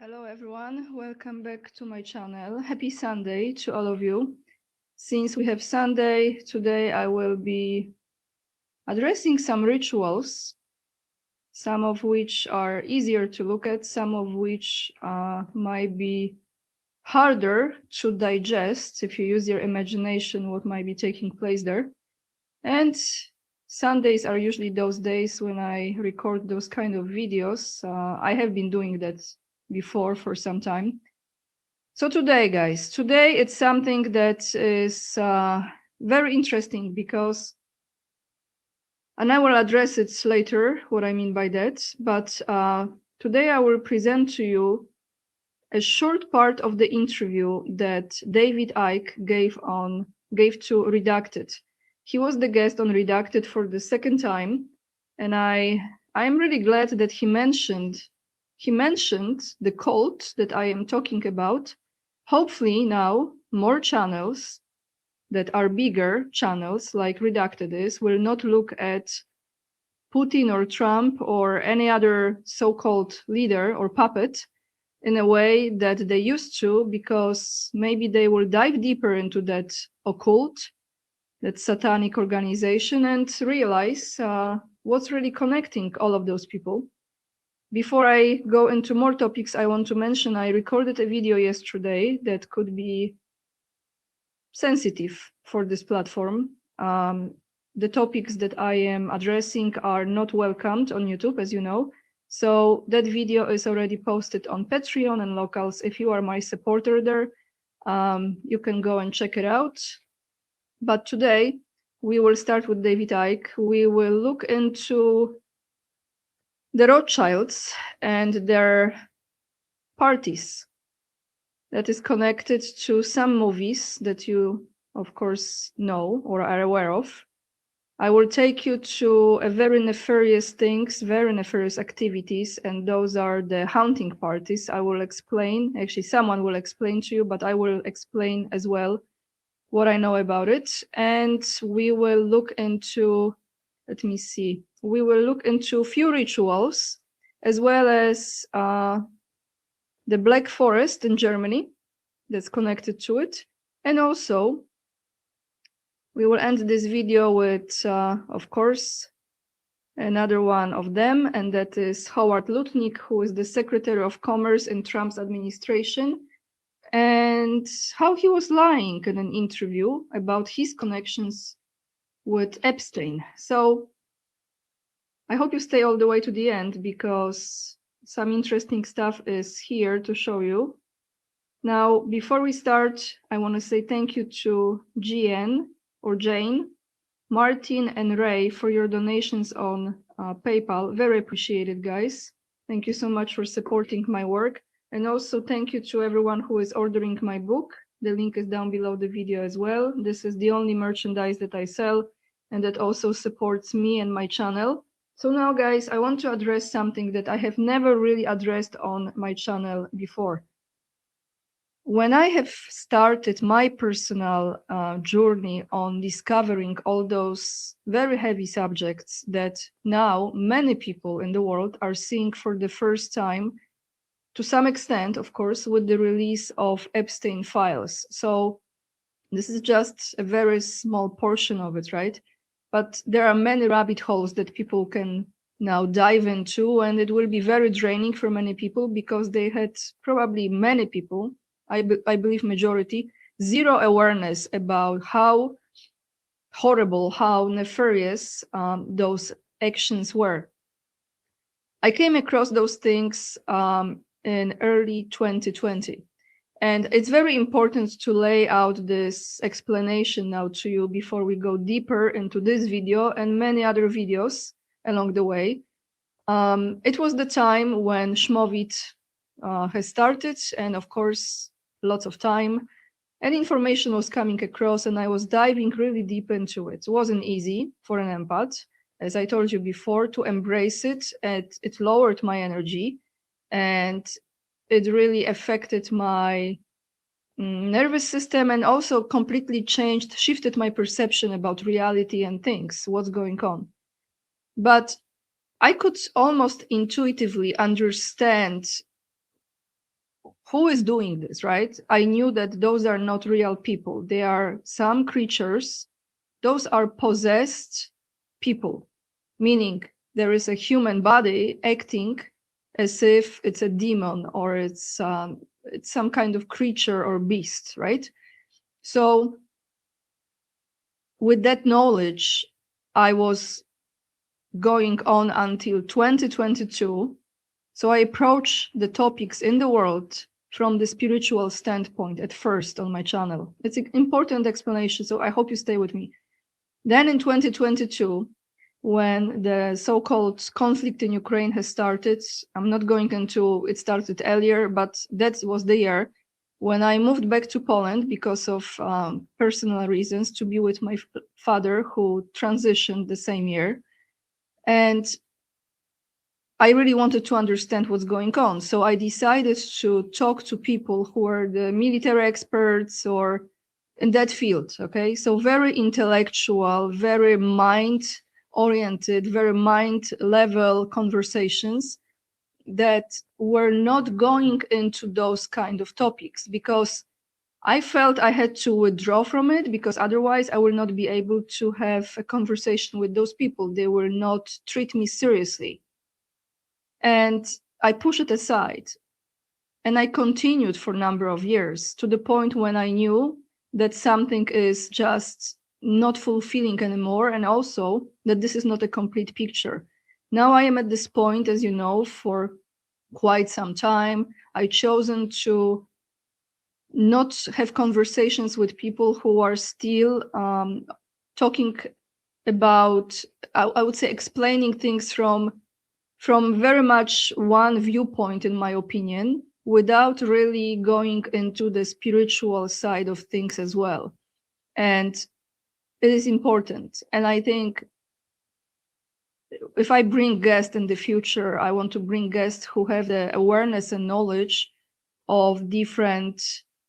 Hello everyone, welcome back to my channel. Happy Sunday to all of you. Since we have Sunday, today I will be addressing some rituals, some of which are easier to look at, some of which might be harder to digest if you use your imagination what might be taking place there. And Sundays are usually those days when I record those kind of videos. I have been doing that before for some time. So today, guys, today it's something that is very interesting because, and I will address it later, what I mean by that, but today I will present to you a short part of the interview that David Icke gave to Redacted. He was the guest on Redacted for the second time, and I'm really glad that he mentioned the cult that I am talking about. Hopefully now more channels that are bigger channels like Redacted is will not look at Putin or Trump or any other so-called leader or puppet in a way that they used to, because maybe they will dive deeper into that occult, that satanic organization, and realize what's really connecting all of those people. Before I go into more topics, I want to mention I recorded a video yesterday that could be sensitive for this platform. The topics that I am addressing are not welcomed on YouTube, as you know. So that video is already posted on Patreon and Locals. If you are my supporter there, you can go and check it out. But today we will start with David Icke. We will look into the Rothschilds and their parties that is connected to some movies that you, of course, know or are aware of. I will take you to a very nefarious activities, and those are the haunting parties. I will explain, actually someone will explain to you, but I will explain as well what I know about it. And we will look into, let me see, we will look into a few rituals, as well as the Black Forest in Germany that's connected to it. And also, we will end this video with, of course, another one of them, and that is Howard Lutnick, who is the Secretary of Commerce in Trump's administration, and how he was lying in an interview about his connections with Epstein. So I hope you stay all the way to the end, because some interesting stuff is here to show you. Now, before we start, I want to say thank you to GN or Jane, Martin, and Ray for your donations on PayPal. Very appreciated, guys. Thank you so much for supporting my work. And also thank you to everyone who is ordering my book. The link is down below the video as well. This is the only merchandise that I sell, and that also supports me and my channel. So now, guys, I want to address something that I have never really addressed on my channel before. When I have started my personal journey on discovering all those very heavy subjects that now many people in the world are seeing for the first time, to some extent, of course, with the release of Epstein files. So this is just a very small portion of it, right? But there are many rabbit holes that people can now dive into, and it will be very draining for many people, because they had probably many people, I believe majority, zero awareness about how horrible, how nefarious those actions were. I came across those things in early 2020. And it's very important to lay out this explanation now to you before we go deeper into this video and many other videos along the way. It was the time when Schmovit has started, and of course, lots of time and information was coming across, and I was diving really deep into it. It wasn't easy for an empath, as I told you before, to embrace it. It lowered my energy, and it really affected my nervous system, and also completely shifted my perception about reality and things, what's going on. But I could almost intuitively understand who is doing this, right? I knew that those are not real people. They are some creatures. Those are possessed people, meaning there is a human body acting as if it's a demon or it's some kind of creature or beast, right? So with that knowledge, I was going on until 2022. So I approach the topics in the world from the spiritual standpoint at first on my channel. It's an important explanation, so I hope you stay with me. Then in 2022, when the so-called conflict in Ukraine has started, I'm not going into it started earlier, but that was the year when I moved back to Poland because of personal reasons to be with my father, who transitioned the same year. And I really wanted to understand what's going on. So I decided to talk to people who are the military experts or in that field, okay? So very intellectual, very mind-oriented, very mind-level conversations that were not going into those kind of topics, because I felt I had to withdraw from it, because otherwise I will not be able to have a conversation with those people. They will not treat me seriously. And I pushed it aside. And I continued for a number of years, to the point when I knew that something is just not fulfilling anymore, and also that this is not a complete picture. Now I am at this point, as you know, for quite some time. I've chosen to not have conversations with people who are still talking about, I would say, explaining things from very much one viewpoint, in my opinion, without really going into the spiritual side of things as well. And it is important. And I think if I bring guests in the future, I want to bring guests who have the awareness and knowledge of different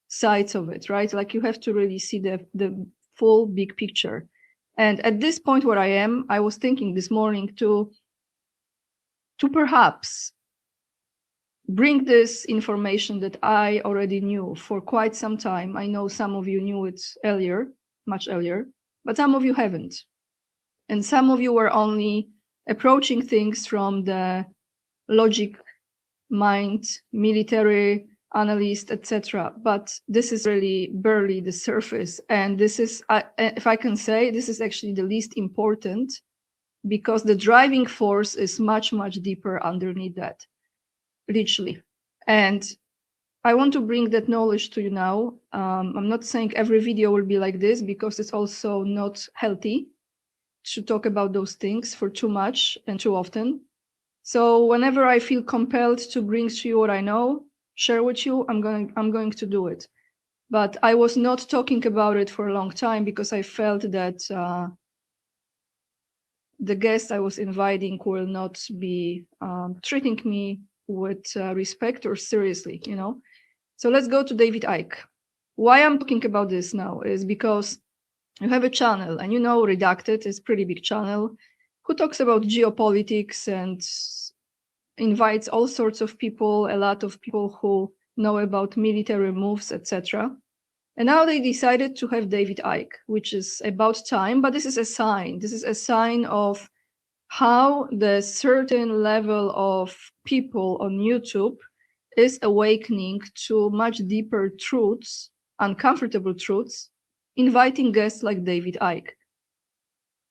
sides of it, right? Like you have to really see the full big picture. And at this point where I am, I was thinking this morning to perhaps bring this information that I already knew for quite some time. I know some of you knew it earlier, much earlier, but some of you haven't. And some of you were only approaching things from the logic mind, military analyst, etc. But this is really barely the surface. And this is, if I can say, this is actually the least important, because the driving force is much, much deeper underneath that, literally. And I want to bring that knowledge to you now. I'm not saying every video will be like this, because it's also not healthy to talk about those things for too much and too often. So whenever I feel compelled to bring to you what I know, share with you, I'm going to do it. But I was not talking about it for a long time, because I felt that the guests I was inviting will not be treating me with respect or seriously, you know. So let's go to David Icke. Why I'm talking about this now is because you have a channel, and you know Redacted is a pretty big channel, who talks about geopolitics and invites all sorts of people, a lot of people who know about military moves, etc. And now they decided to have David Icke, which is about time, but this is a sign. This is a sign of how the certain level of people on YouTube is awakening to much deeper truths, uncomfortable truths, inviting guests like David Icke.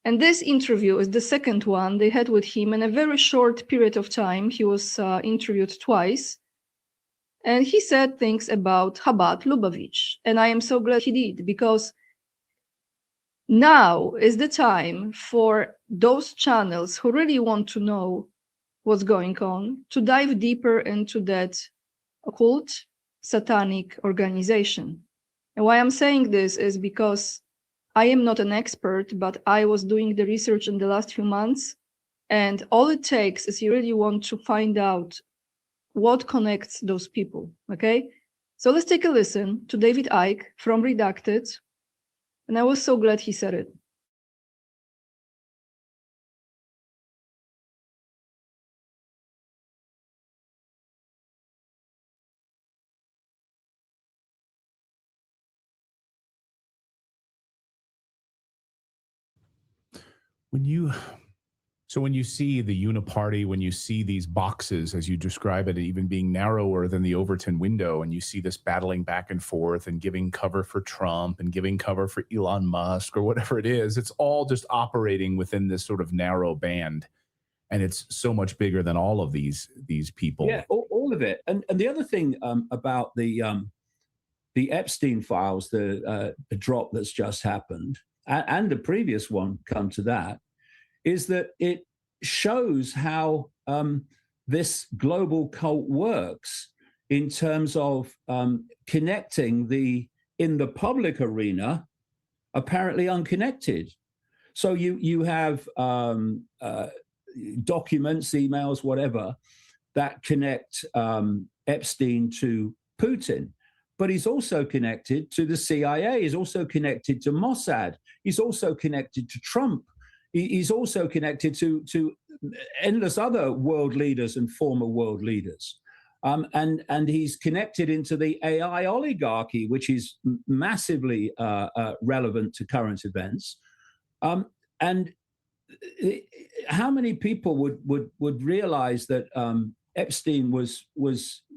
And this interview is the second one they had with him in a very short period of time. He was interviewed twice. And he said things about Chabad, Lubavitch. And I am so glad he did, because now is the time for those channels who really want to know what's going on to dive deeper into that occult, satanic organization. And why I'm saying this is because I am not an expert, but I was doing the research in the last few months. And all it takes is you really want to find out what connects those people, okay? So let's take a listen to David Icke from Redacted. And I was so glad he said it. When you see the uniparty, when you see these boxes, as you describe it, even being narrower than the Overton window, and you see this battling back and forth and giving cover for Trump and giving cover for Elon Musk or whatever it is, it's all just operating within this sort of narrow band. And it's so much bigger than all of these people. Yeah, all of it. And the other thing about the Epstein files, the drop that's just happened, and the previous one, come to that, is that it shows how this global cult works in terms of connecting in the public arena, apparently unconnected. So you have documents, emails, whatever, that connect Epstein to Putin. But he's also connected to the CIA, he's also connected to Mossad, he's also connected to Trump. He's also connected to endless other world leaders and former world leaders. And he's connected into the AI oligarchy, which is massively relevant to current events. And how many people would realize that Epstein was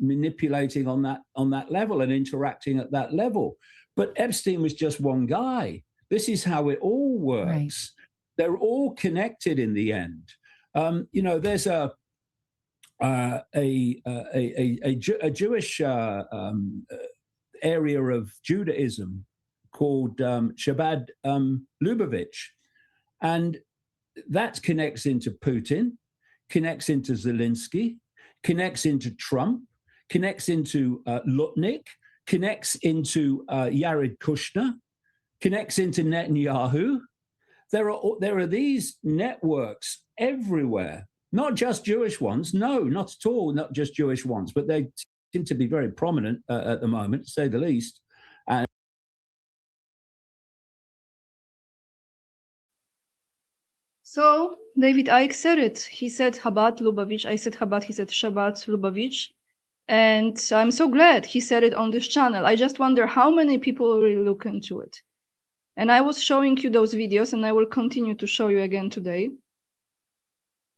manipulating on that level and interacting at that level? But Epstein was just one guy. This is how it all works. Right. They're all connected in the end. There's a Jewish area of Judaism called Chabad, Lubavitch, and that connects into Putin, connects into Zelensky, connects into Trump, connects into Lutnik, connects into Jared Kushner, connects into Netanyahu. There are these networks everywhere, not just Jewish ones. No, not at all, not just Jewish ones, but they seem to be very prominent at the moment, to say the least. And so David Icke said it. He said Chabad, Lubavitch. I said Chabad, he said Shabbat, Lubavitch. And I'm so glad he said it on this channel. I just wonder how many people really look into it. And I was showing you those videos, and I will continue to show you again today.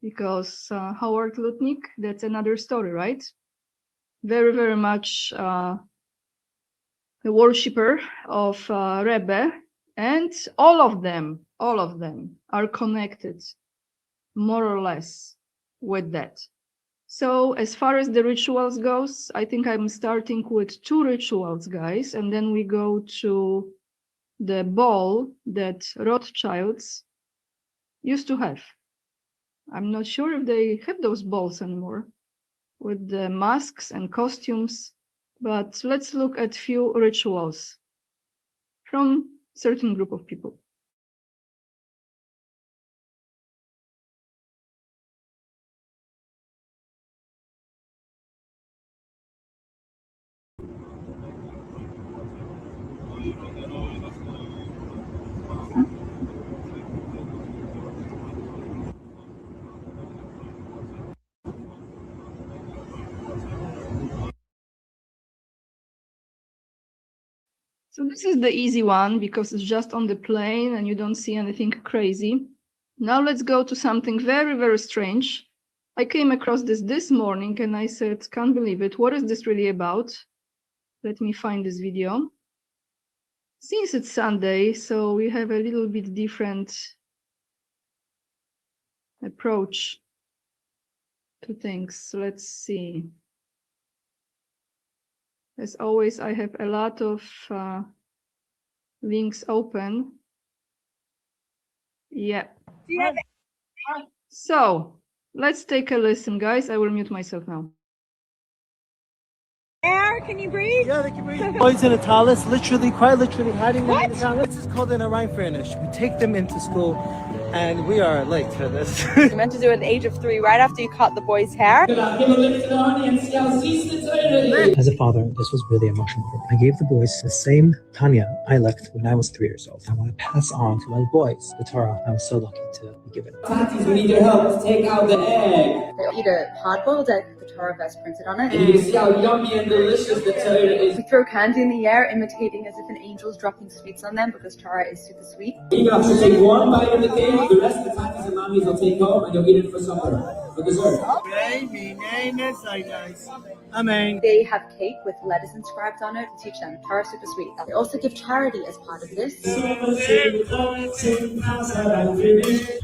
Because Howard Lutnick, that's another story, right? Very, very much a worshipper of Rebbe. And all of them are connected, more or less, with that. So as far as the rituals goes, I think I'm starting with 2 rituals, guys, and then we go to the ball that Rothschilds used to have. I'm not sure if they have those balls anymore with the masks and costumes, but let's look at few rituals from certain group of people. So this is the easy one because it's just on the plane and you don't see anything crazy. Now let's go to something very, very strange. I came across this morning and I said, can't believe it. What is this really about? Let me find this video. Since it's Sunday, so we have a little bit different approach to things. Let's see. As always, I have a lot of links open. Yeah. So let's take a listen, guys. I will mute myself now. Air, can you breathe? Yeah, they can breathe. Boys in a talus, literally, quite literally hiding them in the talus. This is called an Orion furnish. We take them into school, and we are late for this. You meant to do it at the age of 3, right after you cut the boy's hair. As a father, this was really emotional for me. I gave the boys the same Tanya I left when I was 3 years old. I want to pass on to my boys the Torah I was so lucky to be given. We need your help to take out the egg. They eat a hard-boiled egg, the the Torah verse printed on it. And you can see how yummy and delicious the Torah is. We throw candy in the air, imitating as if an angel's dropping sweets on them, because Torah is super sweet. You have to take one bite of the cake, the rest of the tatties and mommies will take home and you'll eat it for supper, for dessert. Amen. They have cake with letters inscribed on it to teach them Torah is super sweet. They also give charity as part of this.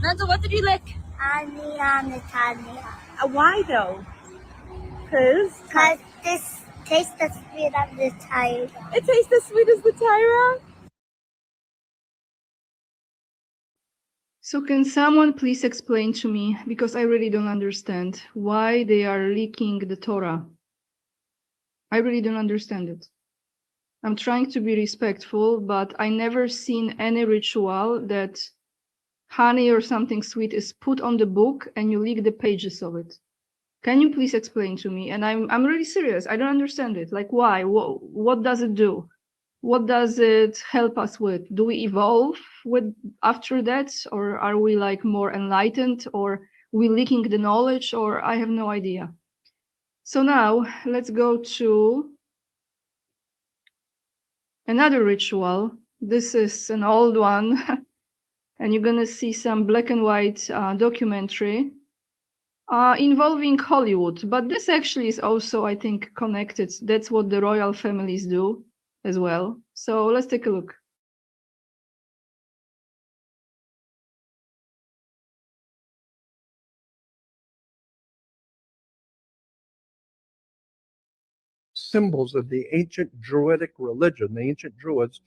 Menzel, what did you lick? Why though? Because this tastes as sweet as the Torah. it tastes as sweet as the Torah. So can someone please explain to me, because I really don't understand, why they are leaking the Torah? I really don't understand it. I'm trying to be respectful, but I never seen any ritual that honey or something sweet is put on the book and you leak the pages of it. Can you please explain to me? And I'm really serious. I don't understand it. Like, why? What does it do? What does it help us with? Do we evolve with after that, or are we like more enlightened, or we leaking the knowledge, or I have no idea. So now let's go to another ritual. This is an old one, and you're gonna see some black and white documentary involving Hollywood. But this actually is also, I think, connected. That's what the royal families do as well. So let's take a look. Symbols of the ancient Druidic religion. The ancient Druids,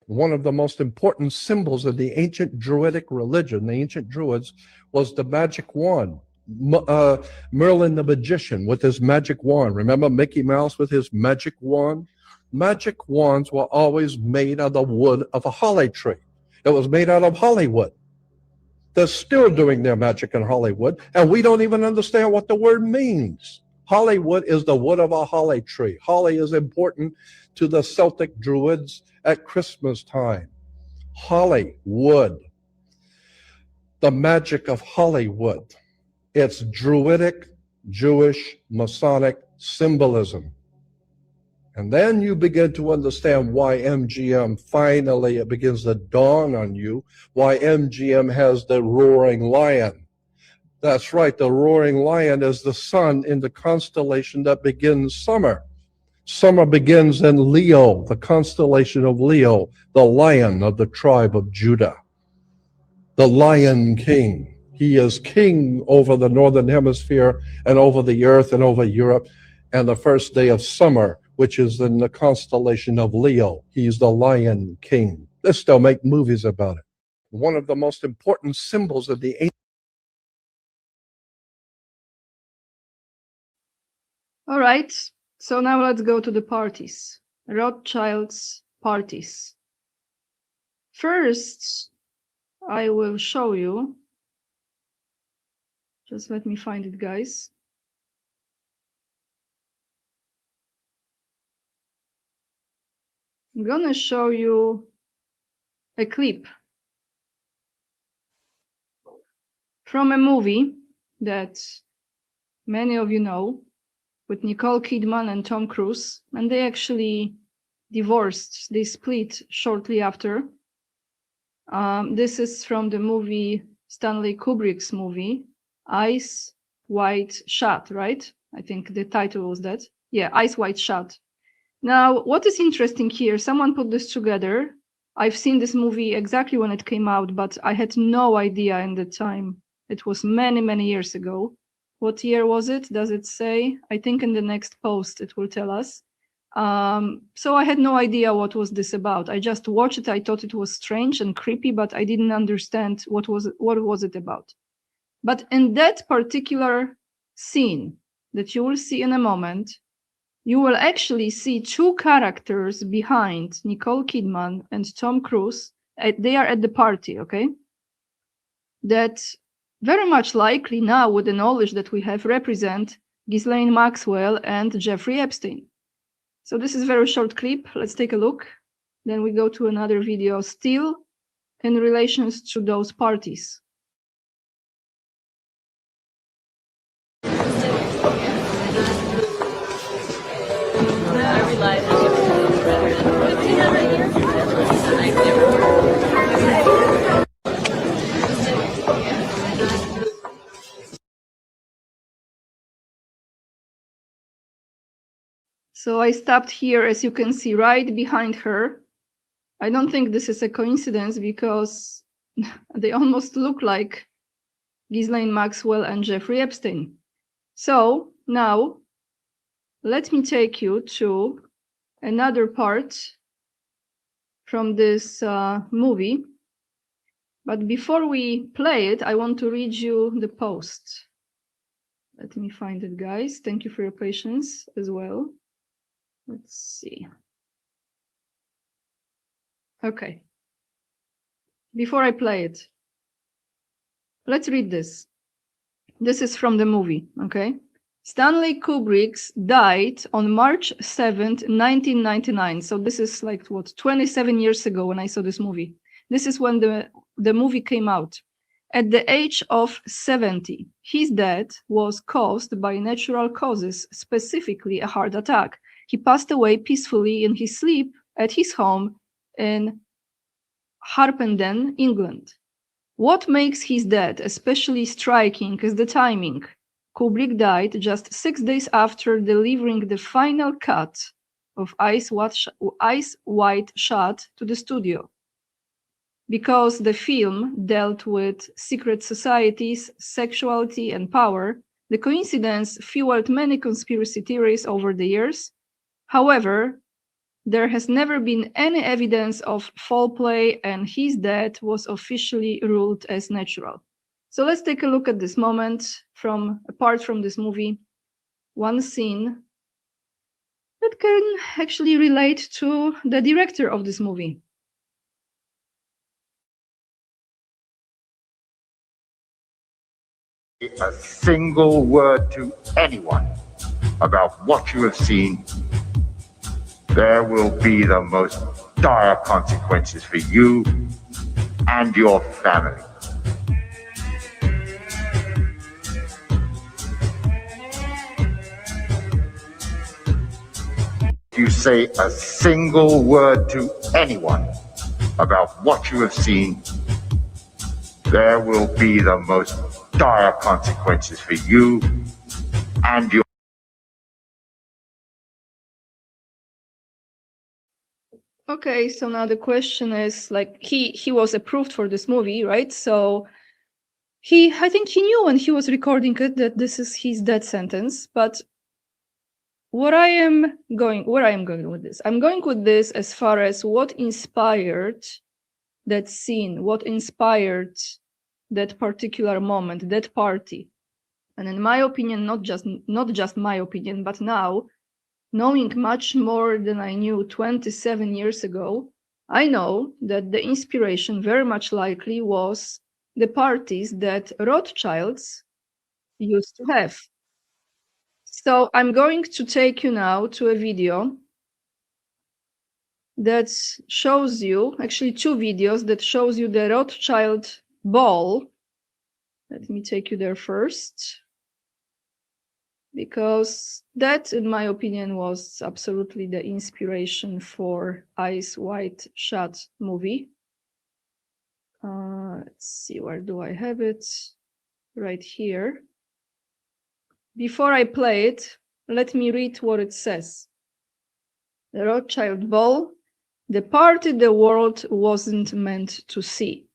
one of the most important symbols of the ancient Druidic religion, the ancient Druids, was the magic wand. Merlin the magician with his magic wand. Remember Mickey Mouse with his magic wand? Magic wands were always made out of the wood of a holly tree. It was made out of Hollywood. They're still doing their magic in Hollywood, and we don't even understand what the word means. Hollywood is the wood of a holly tree. Holly is important to the Celtic Druids at Christmas time. Holly, wood. The magic of Hollywood. It's Druidic, Jewish, Masonic symbolism. And then you begin to understand why MGM, finally it begins to dawn on you, why MGM has the roaring lion. That's right, the roaring lion is the sun in the constellation that begins summer. Summer begins in Leo, the constellation of Leo, the lion of the tribe of Judah. The Lion King. He is king over the northern hemisphere and over the earth and over Europe. And the first day of summer, which is in the constellation of Leo, he's the Lion King. They still make movies about it. One of the most important symbols of the ancient. All right, so now let's go to the parties. Rothschild's parties. First, I will show you. Just let me find it, guys. I'm gonna show you a clip from a movie that many of you know, with Nicole Kidman and Tom Cruise, and they actually divorced. They split shortly after. This is from the movie, Stanley Kubrick's movie, Ice White Shut, right? I think the title was that. Yeah, Ice White Shut. Now, what is interesting here, someone put this together. I've seen this movie exactly when it came out, but I had no idea in the time. It was many, many years ago. What year was it? Does it say? I think in the next post it will tell us. So I had no idea what was this about. I just watched it. I thought it was strange and creepy, but I didn't understand what was it about. But in that particular scene that you will see in a moment, you will actually see two characters behind Nicole Kidman and Tom Cruise. They are at the party, okay? That very much likely now, with the knowledge that we have, represent Ghislaine Maxwell and Jeffrey Epstein. So this is a very short clip. Let's take a look. Then we go to another video still in relations to those parties. So I stopped here, as you can see, right behind her. I don't think this is a coincidence because they almost look like Ghislaine Maxwell and Jeffrey Epstein. So now let me take you to another part from this movie. But before we play it, I want to read you the post. Let me find it, guys. Thank you for your patience as well. Let's see. Okay. Before I play it, let's read this. This is from the movie, okay? Stanley Kubrick died on March 7th, 1999. So this is like, what, 27 years ago when I saw this movie. This is when the movie came out. At the age of 70, his death was caused by natural causes, specifically a heart attack. He passed away peacefully in his sleep at his home in Harpenden, England. What makes his death especially striking is the timing. Kubrick died just 6 days after delivering the final cut of Ice White Shot to the studio. Because the film dealt with secret societies, sexuality, and power, the coincidence fueled many conspiracy theories over the years. However, there has never been any evidence of foul play, and his death was officially ruled as natural. So let's take a look at this moment apart from this movie. One scene that can actually relate to the director of this movie. A single word to anyone about what you have seen, there will be the most dire consequences for you and your family. If you say a single word to anyone about what you have seen, there will be the most dire consequences for you and your. Okay, so now the question is, like, he was approved for this movie, right? So I think he knew when he was recording it that this is his death sentence. But where I am going with this, I'm going with this as far as what inspired that scene, what inspired that particular moment, that party. And in my opinion, not just my opinion, but now, knowing much more than I knew 27 years ago, I know that the inspiration very much likely was the parties that Rothschilds used to have. So I'm going to take you now to a video that shows you, actually 2 videos that shows you the Rothschild ball. Let me take you there first, because that, in my opinion, was absolutely the inspiration for Ice White Shot movie. Let's see, where do I have it? Right here. Before I play it, let me read what it says. The Rothschild ball, the party the world wasn't meant to see.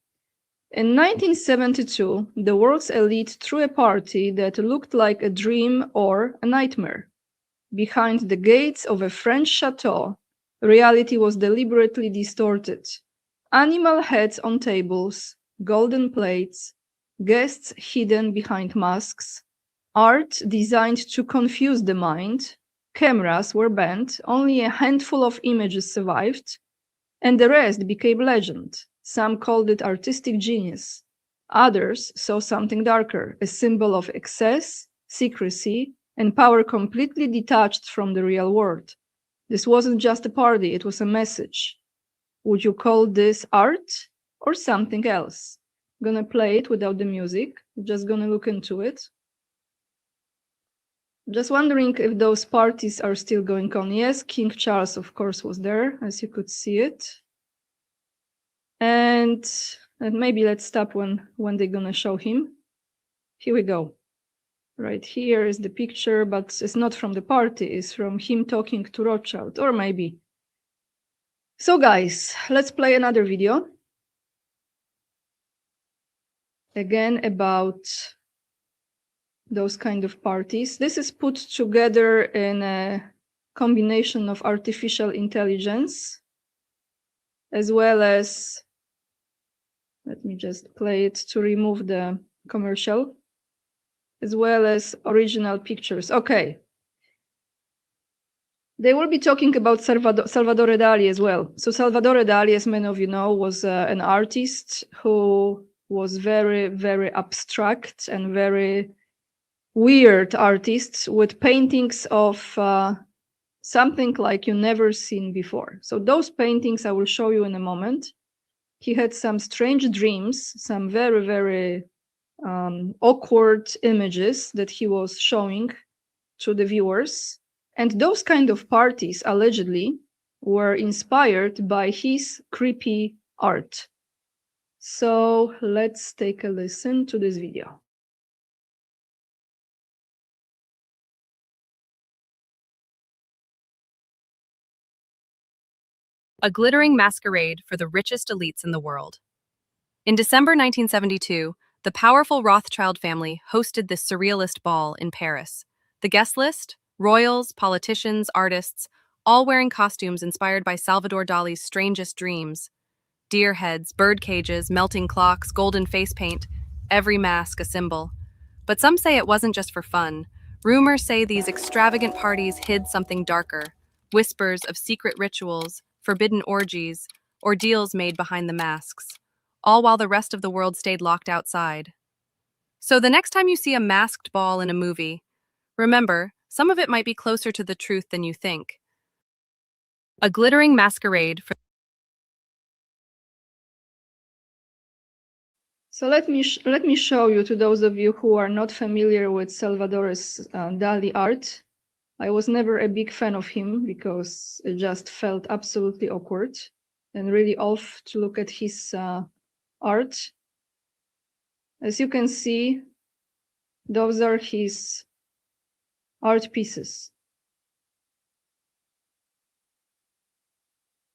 In 1972, the world's elite threw a party that looked like a dream or a nightmare. Behind the gates of a French chateau, reality was deliberately distorted. Animal heads on tables, golden plates, guests hidden behind masks, art designed to confuse the mind, cameras were banned, only a handful of images survived, and the rest became legend. Some called it artistic genius. Others saw something darker, a symbol of excess, secrecy, and power completely detached from the real world. This wasn't just a party, it was a message. Would you call this art or something else? I'm gonna play it without the music. I'm just gonna look into it. Just wondering if those parties are still going on. Yes, King Charles, of course, was there, as you could see it. And maybe let's stop when they're gonna show him. Here we go. Right here is the picture, but it's not from the party, it's from him talking to Rothschild, or maybe. So guys, let's play another video. Again, about those kind of parties. This is put together in a combination of artificial intelligence, as well as, let me just play it to remove the commercial, as well as original pictures. Okay. They will be talking about Salvador Dali as well. So Salvador Dali, as many of you know, was an artist who was very, very abstract and very weird artist with paintings of something like you never seen before. So those paintings I will show you in a moment. He had some strange dreams, some very, very awkward images that he was showing to the viewers. And those kind of parties allegedly were inspired by his creepy art. So let's take a listen to this video. A glittering masquerade for the richest elites in the world. In December 1972, the powerful Rothschild family hosted this surrealist ball in Paris. The guest list? Royals, politicians, artists, all wearing costumes inspired by Salvador Dali's strangest dreams. Deer heads, bird cages, melting clocks, golden face paint, every mask a symbol. But some say it wasn't just for fun. Rumors say these extravagant parties hid something darker. Whispers of secret rituals, forbidden orgies, ordeals made behind the masks, all while the rest of the world stayed locked outside. So the next time you see a masked ball in a movie, remember, some of it might be closer to the truth than you think. A glittering masquerade for... So let me show you, to those of you who are not familiar with Salvador Dali art. I was never a big fan of him because it just felt absolutely awkward and really off to look at his art. As you can see, those are his art pieces.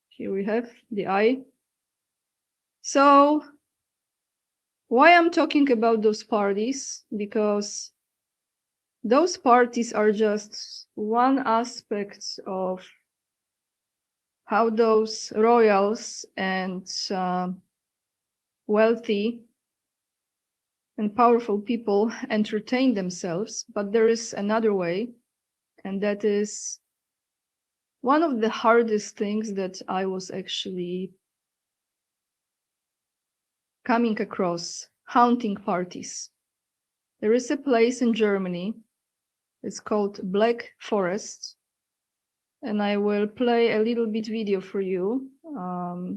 Here we have the eye. So why I'm talking about those parties? Because those parties are just one aspect of how those royals and wealthy and powerful people entertain themselves. But there is another way, and that is one of the hardest things that I was actually coming across: haunting parties. There is a place in Germany, it's called Black Forest, and I will play a little bit video for you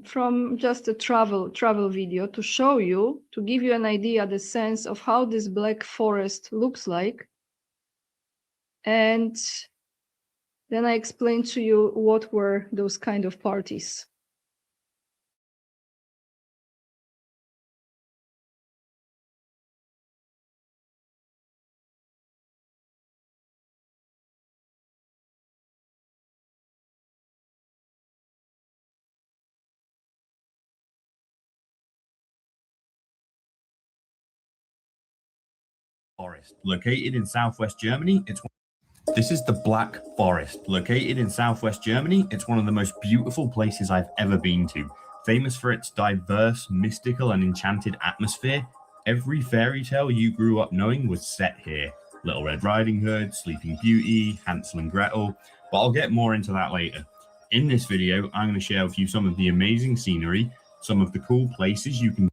from just a travel video to show you, to give you an idea, the sense of how this Black Forest looks like. And then I explain to you what were those kind of parties. Forest, located in southwest Germany. This is the Black Forest, located in southwest Germany. It's one of the most beautiful places I've ever been to. Famous for its diverse, mystical, and enchanted atmosphere. Every fairy tale you grew up knowing was set here. Little Red Riding Hood, Sleeping Beauty, Hansel and Gretel. But I'll get more into that later. In this video, I'm going to share with you some of the amazing scenery, some of the cool places you can.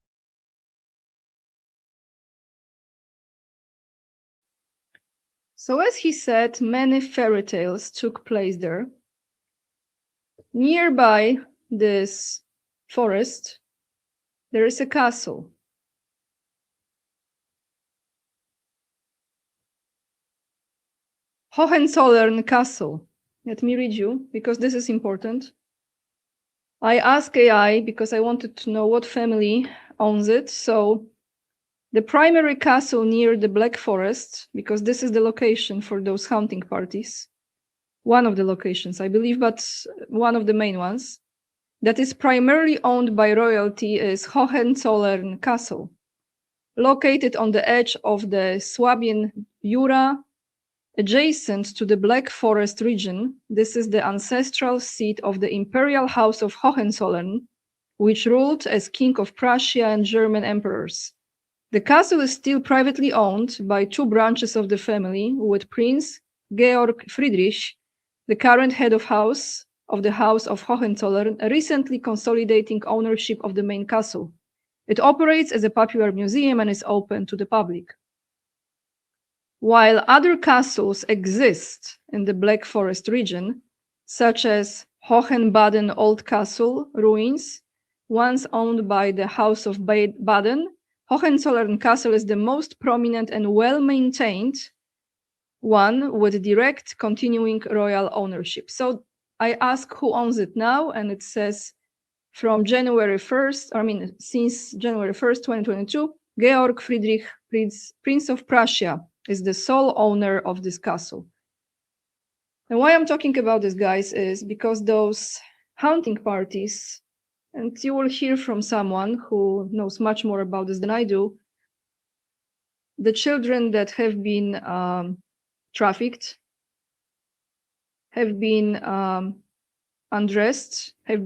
So as he said, many fairy tales took place there. Nearby this forest, there is a castle. Hohenzollern Castle. Let me read you, because this is important. I asked AI because I wanted to know what family owns it. So The primary castle near the Black Forest, because this is the location for those hunting parties, one of the locations, I believe, but one of the main ones, that is primarily owned by royalty is Hohenzollern Castle, located on the edge of the Swabian Jura, adjacent to the Black Forest region. This is the ancestral seat of the imperial house of Hohenzollern, which ruled as King of Prussia and German emperors. The castle is still privately owned by two branches of the family, with Prince Georg Friedrich, the current head of the House of Hohenzollern, recently consolidating ownership of the main castle. It operates as a popular museum and is open to the public. While other castles exist in the Black Forest region, such as Hohenbaden Old Castle ruins, once owned by the House of Baden, Hohenzollern Castle is the most prominent and well-maintained one with direct continuing royal ownership. So I ask who owns it now, and it says from January 1st, since January 1st, 2022, Georg Friedrich, Prince of Prussia, is the sole owner of this castle. And why I'm talking about this, guys, is because those hunting parties, and you will hear from someone who knows much more about this than I do, the children that have been trafficked, have been undressed to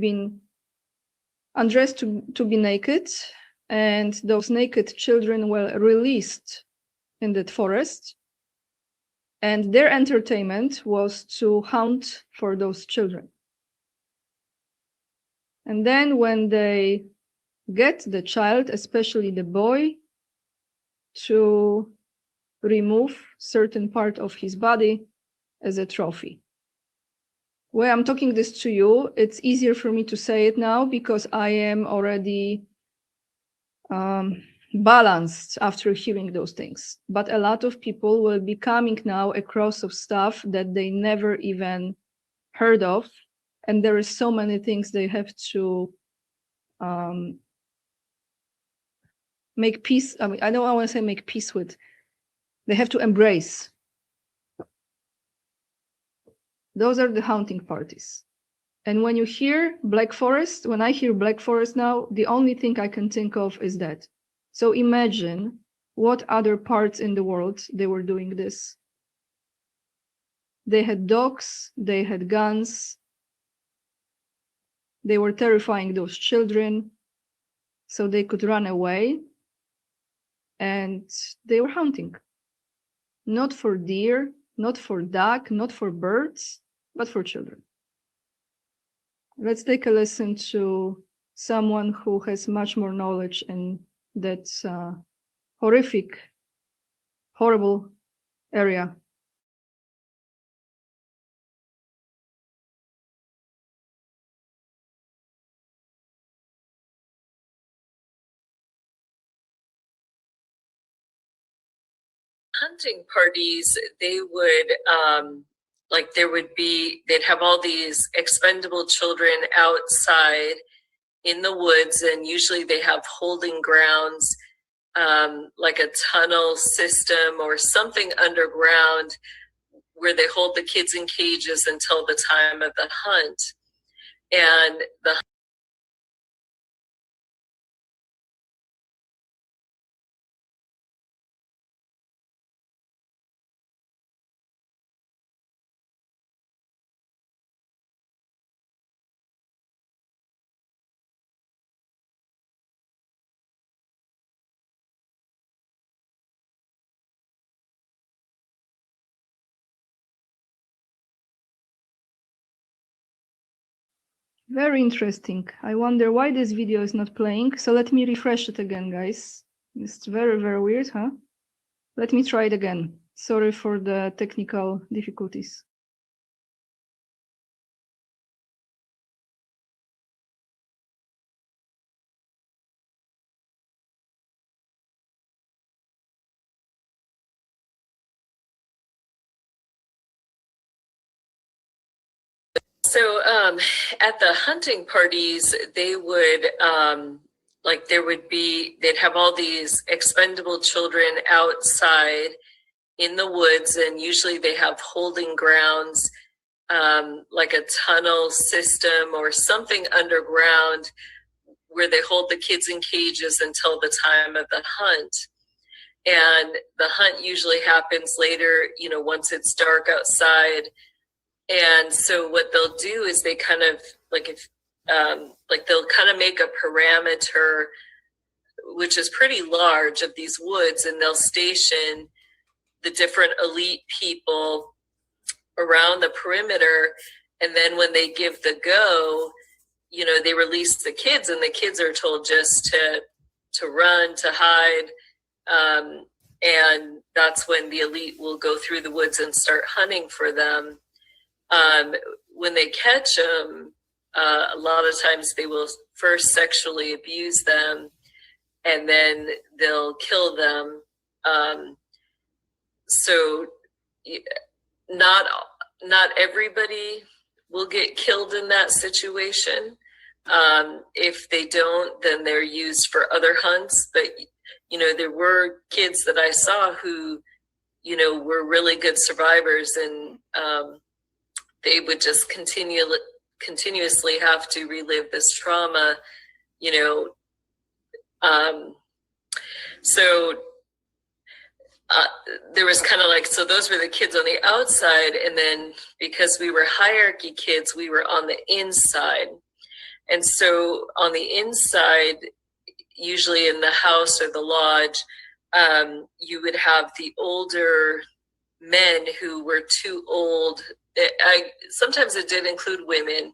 be naked, and those naked children were released in that forest, and their entertainment was to hunt for those children. And then when they get the child, especially the boy, to remove certain part of his body as a trophy. When I'm talking this to you, it's easier for me to say it now because I am already balanced after hearing those things. But a lot of people will be coming now across of stuff that they never even heard of. And there is so many things they have to make peace. I don't want to say make peace with. They have to embrace. Those are the hunting parties. And when you hear Black Forest, when I hear Black Forest now, the only thing I can think of is that. So imagine what other parts in the world they were doing this. They had dogs, they had guns, they were terrifying those children so they could run away, and they were hunting. Not for deer, not for duck, not for birds, but for children. Let's take a listen to someone who has much more knowledge in that horrific, horrible area. Hunting parties, they would they'd have all these expendable children outside in the woods, and usually they have holding grounds, like a tunnel system or something underground where they hold the kids in cages until the time of the hunt. And the Very interesting. I wonder why this video is not playing. So let me refresh it again, guys. It's very, very weird, huh? Let me try it again. Sorry for the technical difficulties. So at the hunting parties, they would like they'd have all these expendable children outside in the woods, and usually they have holding grounds, like a tunnel system or something underground where they hold the kids in cages until the time of the hunt. And the hunt usually happens later, once it's dark outside. And so what they'll do is they kind of they'll kind of make a parameter, which is pretty large, of these woods, and they'll station the different elite people around the perimeter. And then when they give the go, they release the kids, and the kids are told just to run, to hide. And that's when the elite will go through the woods and start hunting for them. When they catch them, a lot of times they will first sexually abuse them, and then they'll kill them. So not everybody will get killed in that situation. If they don't, then they're used for other hunts. But, there were kids that I saw who, were really good survivors, and they would just continuously have to relive this trauma, so there was kind of so those were the kids on the outside, and then because we were hierarchy kids, we were on the inside. And so on the inside, usually in the house or the lodge, you would have the older men who were too old. Sometimes it did include women,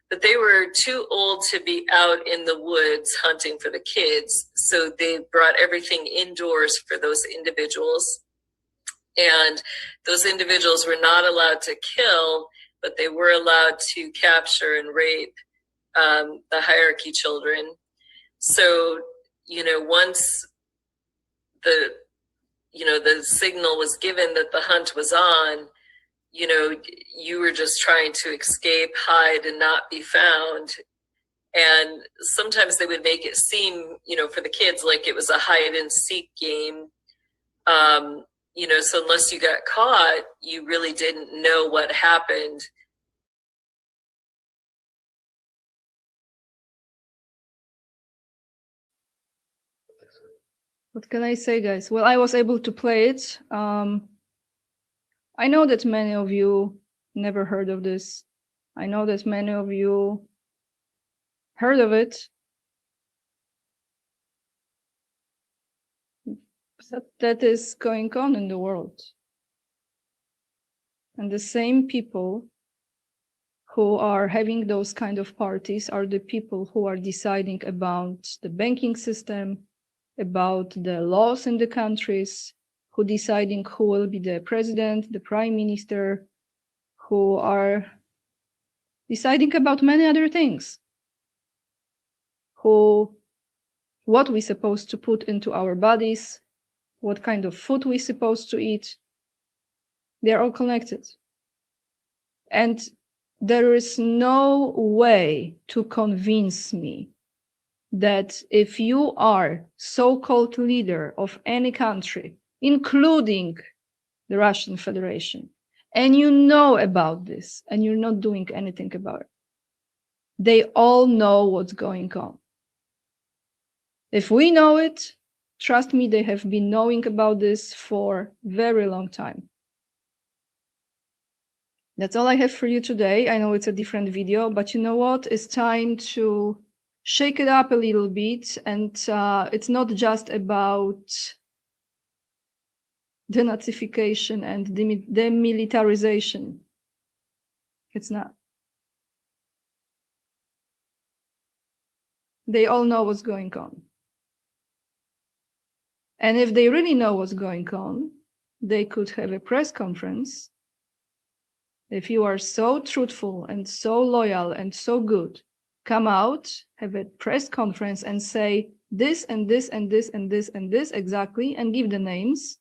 but they were too old to be out in the woods hunting for the kids. So they brought everything indoors for those individuals. And those individuals were not allowed to kill, but they were allowed to capture and rape the hierarchy children. So, once the signal was given that the hunt was on, you were just trying to escape, hide, and not be found. And sometimes they would make it seem, for the kids, like it was a hide and seek game. So unless you got caught, you really didn't know what happened. What can I say, guys? Well, I was able to play it. I know that many of you never heard of this. I know that many of you heard of it. That is going on in the world. And the same people who are having those kind of parties are the people who are deciding about the banking system, about the laws in the countries, who deciding who will be the president, the prime minister, who are deciding about many other things, what we're supposed to put into our bodies, what kind of food we're supposed to eat. They're all connected. And there is no way to convince me that if you are so-called leader of any country, including the Russian Federation, and you know about this and you're not doing anything about it, they all know what's going on. If we know it, trust me, they have been knowing about this for a very long time. That's all I have for you today. I know it's a different video, but you know what? It's time to shake it up a little bit. And it's not just about denazification and demilitarization. It's not. They all know what's going on. And if they really know what's going on, they could have a press conference. If you are so truthful and so loyal and so good, come out, have a press conference and say this and this and this and this and this exactly, and give the names.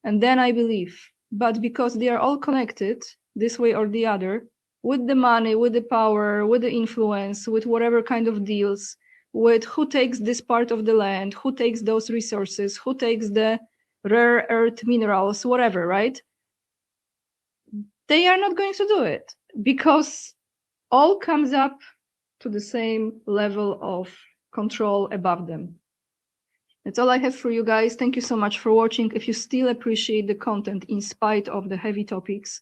And then I believe. But because they are all connected this way or the other, with the money, with the power, with the influence, with whatever kind of deals, with who takes this part of the land, who takes those resources, who takes the rare earth minerals, whatever, right? They are not going to do it because all comes up to the same level of control above them. That's all I have for you guys. Thank you so much for watching. If you still appreciate the content in spite of the heavy topics,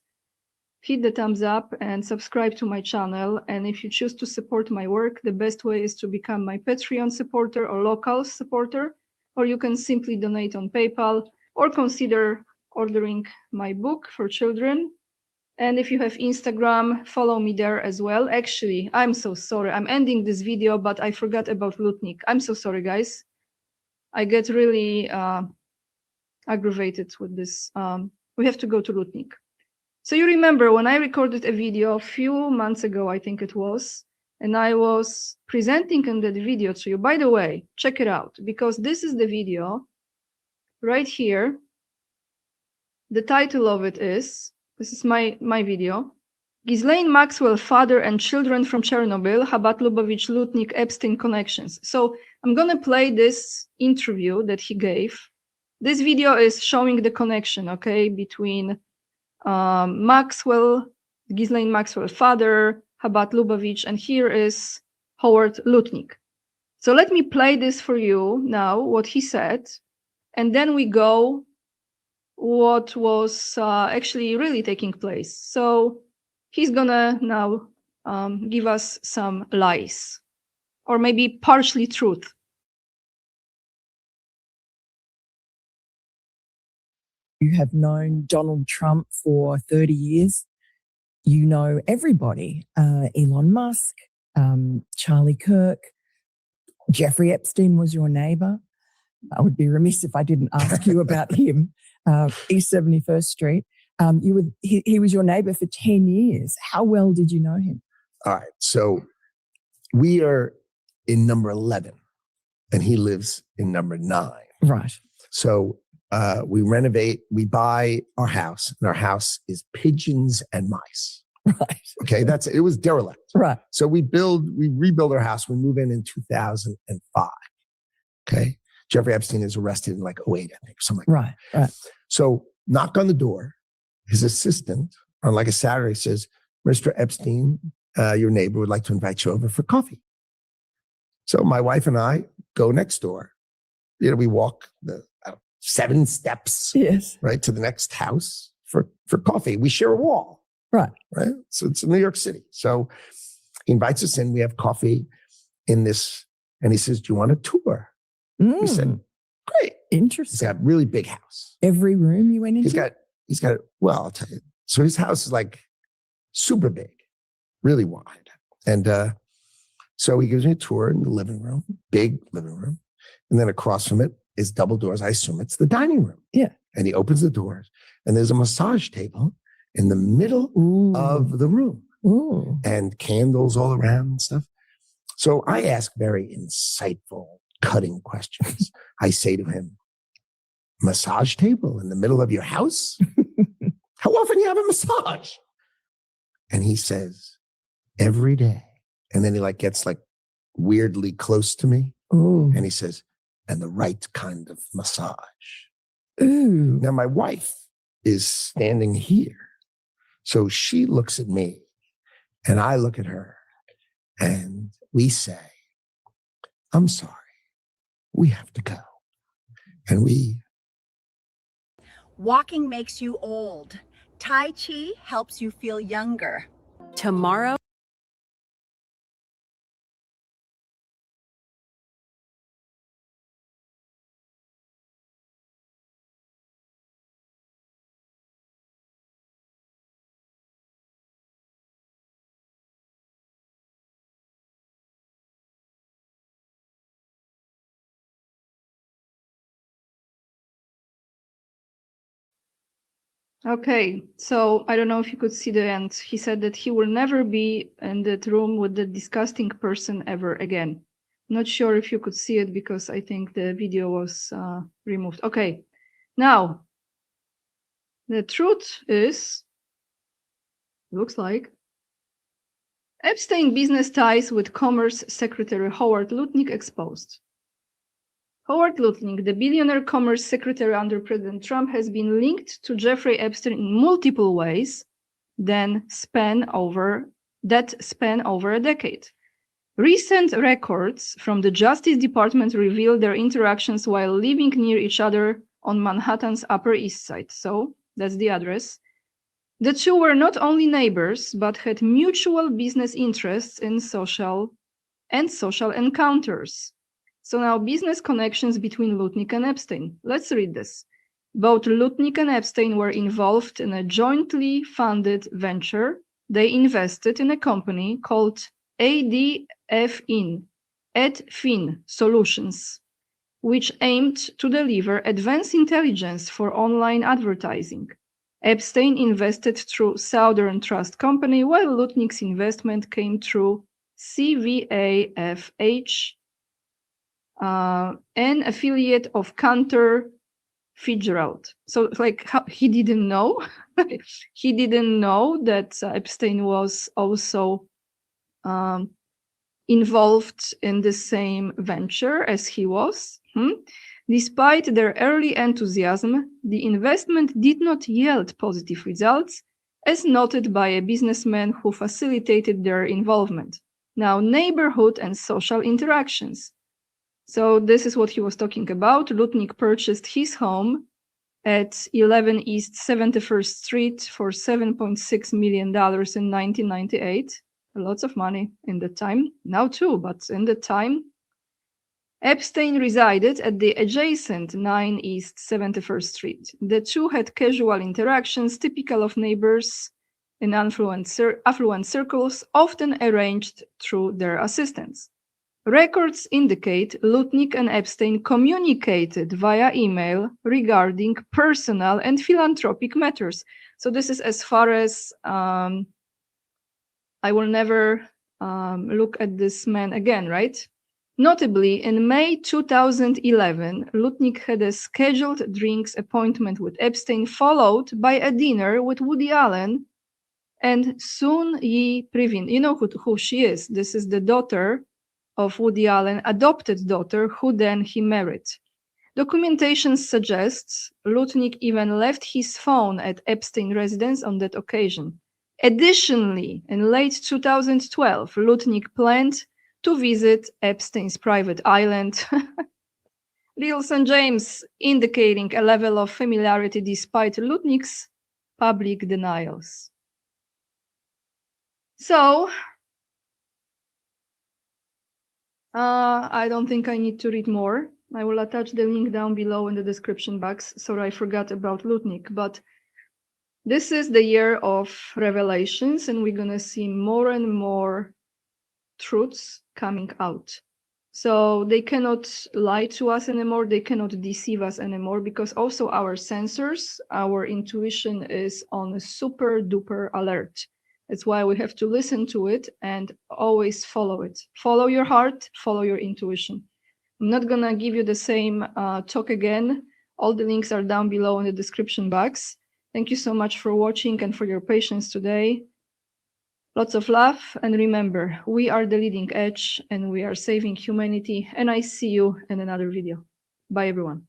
hit the thumbs up and subscribe to my channel. And if you choose to support my work, the best way is to become my Patreon supporter or local supporter, or you can simply donate on PayPal or consider ordering my book for children. And if you have Instagram, follow me there as well. Actually, I'm so sorry. I'm ending this video, but I forgot about Lutnik. I'm so sorry, guys. I get really aggravated with this. We have to go to Lutnik. So you remember when I recorded a video a few months ago, I think it was, and I was presenting in that video to you. By the way, check it out, because this is the video right here. The title of it is, this is my video, Ghislaine Maxwell, Father and Children from Chernobyl, Chabad, Lubavitch, Lutnik, Epstein Connections. So I'm going to play this interview that he gave. This video is showing the connection, okay, between Maxwell, Ghislaine Maxwell, father, Chabad, Lubavitch, and here is Howard Lutnik. So let me play this for you now, what he said, and then we go what was actually really taking place. So he's gonna now give us some lies, or maybe partially truth. You have known Donald Trump for 30 years. You know everybody, Elon Musk, Charlie Kirk, Jeffrey Epstein was your neighbor. I would be remiss if I didn't ask you about him, East 71st Street. He was your neighbor for 10 years. How well did you know him? All right. So we are in number 11 and he lives in number 9. Right. So we renovate, we buy our house, and our house is pigeons and mice. Right. Okay. It was derelict. Right. So we rebuild our house. We move in 2005. Okay. Jeffrey Epstein is arrested in like 08, I think, something like that. Right. So knock on the door. His assistant on like a Saturday says, Mr. Epstein, your neighbor would like to invite you over for coffee. So my wife and I go next door. We walk the 7 steps, yes, right, to the next house for coffee. We share a wall. Right. So it's in New York City. So he invites us in. We have coffee in this, and he says, do you want a tour? We said, great. Interesting. He's got a really big house. Every room you went into? He's got, well, I'll tell you. So his house is like super big, really wide. And so he gives me a tour in the living room, big living room. And then across from it is double doors. I assume it's the dining room. Yeah. And he opens the doors and there's a massage table in the middle of the room. Ooh. And candles all around and stuff. So I ask very insightful, cutting questions. I say to him, massage table in the middle of your house? How often do you have a massage? And he says, every day. And then he gets weirdly close to me. Ooh. And he says, and the right kind of massage. Ooh. Now my wife is standing here. So she looks at me and I look at her and we say, I'm sorry, we have to go. And walking makes you old. Tai Chi helps you feel younger. Tomorrow. Okay, so I don't know if you could see the end. He said that he will never be in that room with the disgusting person ever again. Not sure if you could see it because I think the video was removed. Okay, now the truth is, looks like Epstein business ties with Commerce Secretary Howard Lutnick exposed. Howard Lutnick, the billionaire Commerce Secretary under President Trump, has been linked to Jeffrey Epstein in multiple ways that span over a decade. Recent records from the Justice Department reveal their interactions while living near each other on Manhattan's Upper East Side. So that's the address. The two were not only neighbors, but had mutual business interests in social encounters. So now business connections between Lutnick and Epstein. Let's read this. Both Lutnick and Epstein were involved in a jointly funded venture. They invested in a company called ADFIN Solutions, which aimed to deliver advanced intelligence for online advertising. Epstein invested through Southern Trust Company, while Lutnick's investment came through CVAFH, an affiliate of Cantor Fitzgerald. So like he didn't know, he didn't know that Epstein was also involved in the same venture as he was. Despite their early enthusiasm, the investment did not yield positive results, as noted by a businessman who facilitated their involvement. Now, neighborhood and social interactions. So this is what he was talking about. Lutnick purchased his home at 11 East 71st Street for $7.6 million in 1998. Lots of money in the time, now too, but in the time. Epstein resided at the adjacent 9 East 71st Street. The two had casual interactions typical of neighbors in affluent circles, often arranged through their assistants. Records indicate Lutnick and Epstein communicated via email regarding personal and philanthropic matters. So this is as far as I will never look at this man again, right? Notably, in May 2011, Lutnick had a scheduled drinks appointment with Epstein, followed by a dinner with Woody Allen and Soon Yi Previn. You know who she is. This is the daughter of Woody Allen, adopted daughter, who then he married. Documentation suggests Lutnick even left his phone at Epstein residence on that occasion. Additionally, in late 2012, Lutnick planned to visit Epstein's private island, Little St. James, indicating a level of familiarity despite Lutnick's public denials. So, I don't think I need to read more. I will attach the link down below in the description box. Sorry, I forgot about Lutnick, but this is the year of revelations, and we're gonna see more and more truths coming out. So they cannot lie to us anymore, they cannot deceive us anymore, because also our sensors, our intuition is on a super duper alert. That's why we have to listen to it and always follow it. Follow your heart, follow your intuition. I'm not gonna give you the same talk again. All the links are down below in the description box. Thank you so much for watching and for your patience today. Lots of love, and remember, we are the leading edge and we are saving humanity, and I see you in another video. Bye everyone.